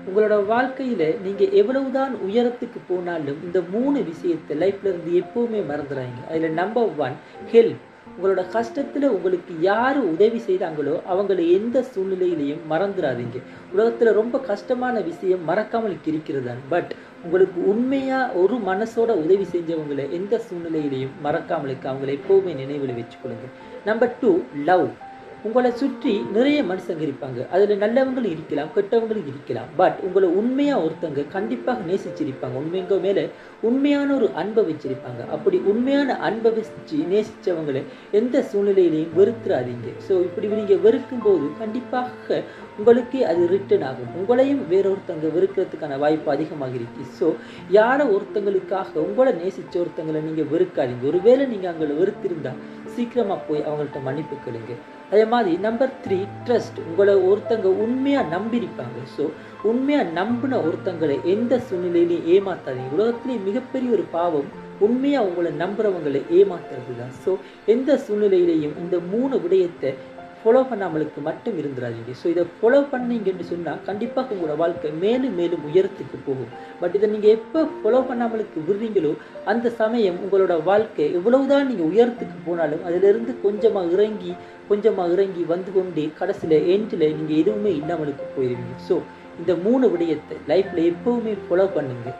உங்களோட வாழ்க்கையில் நீங்கள் எவ்வளவுதான் உயரத்துக்கு போனாலும் இந்த 3 விஷயத்தை லைஃப்ல இருந்து எப்போவுமே மறந்துடாதீங்க. அதில் நம்பர் 1 ஹெல்ப். உங்களோட கஷ்டத்தில் உங்களுக்கு யார் உதவி செய்தாங்களோ அவங்கள எந்த சூழ்நிலையிலையும் மறந்துடாதீங்க. உலகத்தில் ரொம்ப கஷ்டமான விஷயம் மறக்காமல் இருக்கிறது தான். பட் உங்களுக்கு உண்மையாக ஒரு மனசோட உதவி செஞ்சவங்களை எந்த சூழ்நிலையிலையும் மறக்காமலுக்கு அவங்கள எப்போவுமே நினைவில் வச்சுக்கொள்ளுங்க. Number 2 love. உங்களை சுற்றி நிறைய மனுஷங்க இருப்பாங்க. அதில் நல்லவங்களும் இருக்கலாம், கெட்டவங்களும் இருக்கலாம். பட் உங்களை உண்மையாக ஒருத்தங்க கண்டிப்பாக நேசிச்சிருப்பாங்க. உண்மைங்க மேலே உண்மையான ஒரு அன்பை வச்சிருப்பாங்க. அப்படி உண்மையான அன்பை வச்சு நேசித்தவங்களை எந்த சூழ்நிலையிலையும் வெறுத்துறாதீங்க. ஸோ இப்படி நீங்கள் வெறுக்கும் போது கண்டிப்பாக உங்களுக்கு அது ரிட்டர்ன் ஆகும். உங்களையும் வேறொருத்தங்க வெறுக்கிறதுக்கான வாய்ப்பு அதிகமாக இருக்கு. ஸோ யாரை ஒருத்தங்களுக்காக உங்களை நேசித்த ஒருத்தங்களை நீங்கள் வெறுக்காதீங்க. ஒருவேளை நீங்கள் அவங்களை வெறுத்திருந்தா சீக்கிரமாக போய் அவங்கள்ட்ட மன்னிப்பு கேளுங்க. அதே மாதிரி நம்பர் 3 ட்ரஸ்ட். உங்களை ஒருத்தங்க உண்மையாக நம்பியிருப்பாங்க. ஸோ உண்மையாக நம்பின ஒருத்தங்களை எந்த சூழ்நிலையிலையும் ஏமாத்தாதீங்க. உலகத்திலேயே மிகப்பெரிய ஒரு பாவம் உண்மையாக உங்களை நம்புறவங்களை ஏமாத்துறது தான். ஸோ எந்த சூழ்நிலையிலையும் இந்த 3 விடயத்தை ஃபாலோ பண்ணாமலுக்கு மட்டும் இருந்துடாதீங்க. ஸோ இதை ஃபாலோ பண்ணீங்கன்னு சொன்னால் கண்டிப்பாக உங்களோட வாழ்க்கை மேலும் மேலும் உயரத்துக்கு போகும். பட் இதை நீங்கள் எப்போ ஃபாலோ பண்ணாமலுக்கு விடுறீங்களோ அந்த சமயம் உங்களோட வாழ்க்கை எவ்வளவுதான் நீங்கள் உயரத்துக்கு போனாலும் அதிலிருந்து கொஞ்சமாக இறங்கி வந்து கொண்டே கடைசியில் எண்டில் நீங்கள் எதுவுமே இல்லாமலுக்கு போயிடுவீங்க. ஸோ இந்த 3 விடயத்தை லைஃப்பில் எப்போவுமே ஃபாலோ பண்ணுங்க.